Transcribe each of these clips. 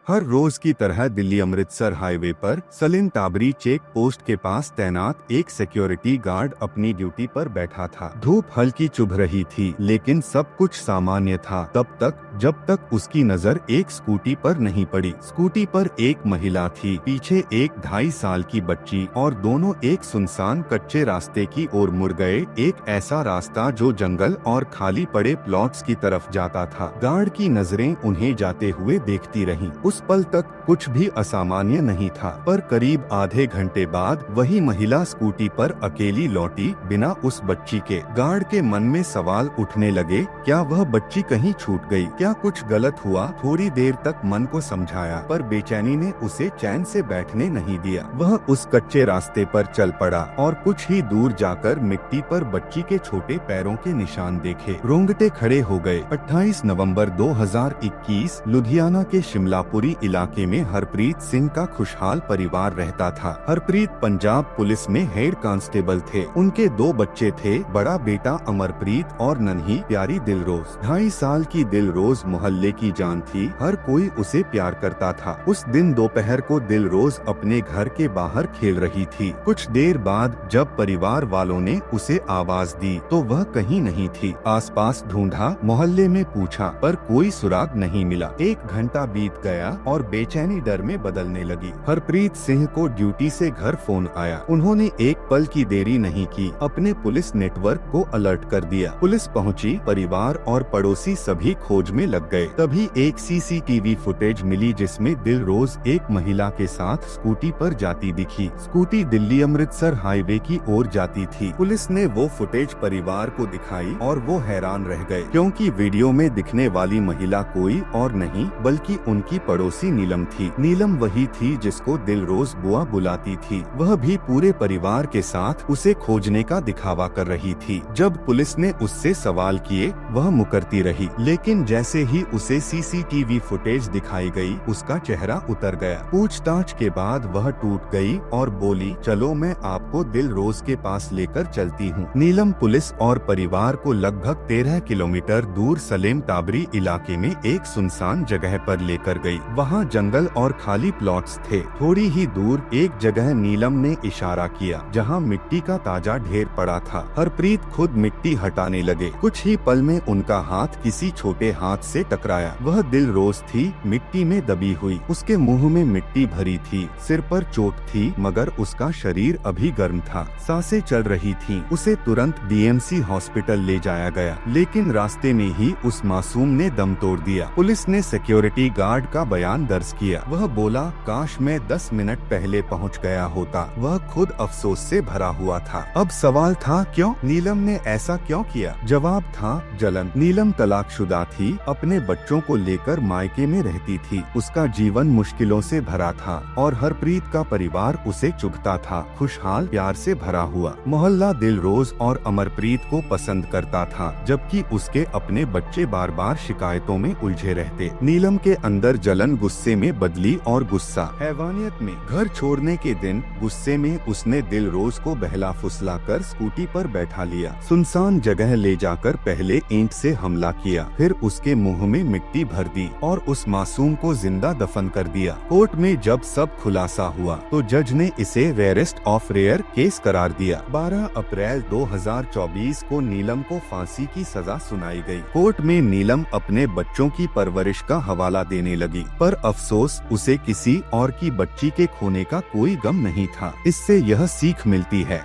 हर रोज की तरह दिल्ली अमृतसर हाईवे पर सलीम ताबरी चेक पोस्ट के पास तैनात एक सिक्योरिटी गार्ड अपनी ड्यूटी पर बैठा था। धूप हल्की चुभ रही थी, लेकिन सब कुछ सामान्य था तब तक जब तक उसकी नजर एक स्कूटी पर नहीं पड़ी। स्कूटी पर एक महिला थी, पीछे एक 2.5 साल की बच्ची, और दोनों एक सुनसान कच्चे रास्ते की ओर मुड़ गए। एक ऐसा रास्ता जो जंगल और खाली पड़े प्लॉट्स की तरफ जाता था। गार्ड की नजरें उन्हें जाते हुए देखती रहीं। उस पल तक कुछ भी असामान्य नहीं था, पर करीब आधे घंटे बाद वही महिला स्कूटी पर अकेली लौटी, बिना उस बच्ची के। गार्ड के मन में सवाल उठने लगे, क्या वह बच्ची कहीं छूट गई? क्या कुछ गलत हुआ? थोड़ी देर तक मन को समझाया, पर बेचैनी ने उसे चैन से बैठने नहीं दिया। वह उस कच्चे रास्ते पर चल पड़ा और कुछ ही दूर जाकर मिट्टी पर बच्ची के छोटे पैरों के निशान देखे। रोंगटे खड़े हो गए। 28 नवंबर 2021 लुधियाना के शिमलापुरी इलाके में हरप्रीत सिंह का खुशहाल परिवार रहता था। हरप्रीत पंजाब पुलिस में हेड कांस्टेबल थे। उनके 2 बच्चे थे, बड़ा बेटा अमरप्रीत और नन्ही प्यारी दिलरोज। 2.5 साल की दिलरोज मोहल्ले की जान थी, हर कोई उसे प्यार करता था। उस दिन दोपहर को दिलरोज अपने घर के बाहर खेल रही थी। कुछ देर बाद जब परिवार वालों ने उसे आवाज दी तो वह कहीं नहीं थी। आसपास ढूंढा, मोहल्ले में पूछा, पर कोई सुराग नहीं मिला। 1 घंटा बीत गया और बेचैनी डर में बदलने लगी। हरप्रीत सिंह को ड्यूटी से घर फोन आया। उन्होंने एक पल की देरी नहीं की, अपने पुलिस नेटवर्क को अलर्ट कर दिया। पुलिस पहुंची, परिवार और पड़ोसी सभी खोज में लग गए। तभी एक सीसीटीवी फुटेज मिली जिसमें दिलरोज एक महिला के साथ स्कूटी पर जाती दिखी। स्कूटी दिल्ली अमृतसर हाईवे की ओर जाती थी। पुलिस ने वो फुटेज परिवार को दिखाई और वो हैरान रह गए, क्योंकि वीडियो में दिखने वाली महिला कोई और नहीं बल्कि उनकी पड़ोसी नीलम थी। नीलम वही थी जिसको दिलरोज बुआ बुलाती थी। वह भी पूरे परिवार के साथ उसे खोजने का दिखावा कर रही थी। जब पुलिस ने उससे सवाल किए, वह मुकरती रही, लेकिन जैसे ही उसे सीसीटीवी फुटेज दिखाई गई, उसका चेहरा उतर गया। पूछताछ के बाद वह टूट गई और बोली, चलो मैं आपको दिलरोज के पास लेकर चलती हूँ। नीलम पुलिस और परिवार को लगभग 13 किलोमीटर दूर सलीम ताबरी इलाके में एक सुनसान जगह पर लेकर गई। वहाँ जंगल और खाली प्लॉट्स थे। थोड़ी ही दूर एक जगह नीलम ने इशारा किया, जहाँ मिट्टी का ताजा ढेर पड़ा था। हरप्रीत खुद मिट्टी हटाने लगे। कुछ ही पल में उनका हाथ किसी छोटे हाथ से टकराया। वह दिलरोज थी, मिट्टी में दबी हुई। उसके मुंह में मिट्टी भरी थी, सिर पर चोट थी, मगर उसका शरीर अभी गर्म था। सांसें चल रही थीं। उसे तुरंत डीएमसी हॉस्पिटल ले जाया गया, लेकिन रास्ते में ही उस मासूम ने दम तोड़ दिया। पुलिस ने सिक्योरिटी गार्ड का बयान दर्ज किया। वह बोला, काश मैं 10 मिनट पहले पहुंच गया होता। वह खुद अफसोस से भरा हुआ था। अब सवाल था, क्यों? नीलम ने ऐसा क्यों किया? जवाब था, जलन। नीलम तलाकशुदा थी, अपने बच्चों को लेकर मायके में रहती थी। उसका जीवन मुश्किलों से भरा था और हरप्रीत का परिवार उसे चुभता था, खुशहाल प्यार से भरा हुआ। मोहल्ला दिलरोज और अमरप्रीत को पसंद करता था, जबकि उसके अपने बच्चे बार बार शिकायतों में उलझे रहते। नीलम के अंदर जलन गुस्से में बदली और गुस्सा हैवानियत में। घर छोड़ने के दिन गुस्से में उसने दिलरोज को बहला फुसला कर स्कूटी पर बैठा लिया। सुनसान जगह ले जाकर पहले ईंट से हमला किया, फिर उसके मुंह में मिट्टी भर दी और उस मासूम को जिंदा दफन कर दिया। कोर्ट में जब सब खुलासा हुआ तो जज ने इसे रेयरेस्ट ऑफ रेयर केस करार दिया। 12 अप्रैल 2024 को नीलम को फांसी की सजा सुनाई गई। कोर्ट में नीलम अपने बच्चों की परवरिश का हवाला देने लगी, पर अफसोस उसे किसी और की बच्ची के खोने का कोई गम नहीं था। इससे यह सीख मिलती है,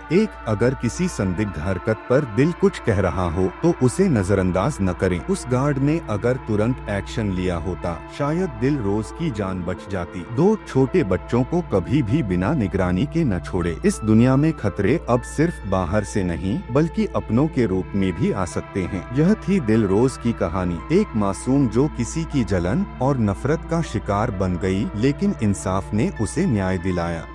अगर किसी संदिग्ध हरकत पर दिल कुछ कह रहा हो तो उसे नजरअंदाज न करें। उस गार्ड ने अगर तुरंत एक्शन लिया होता, शायद दिलरोज की जान बच जाती। 2 छोटे बच्चों को कभी भी बिना निगरानी के न छोड़े। इस दुनिया में खतरे अब सिर्फ बाहर से नहीं बल्कि अपनों के रूप में भी आ सकते हैं। यह थी दिलरोज की कहानी, एक मासूम जो किसी की जलन और नफरत का शिकार बन गई, लेकिन इंसाफ ने उसे न्याय दिलाया।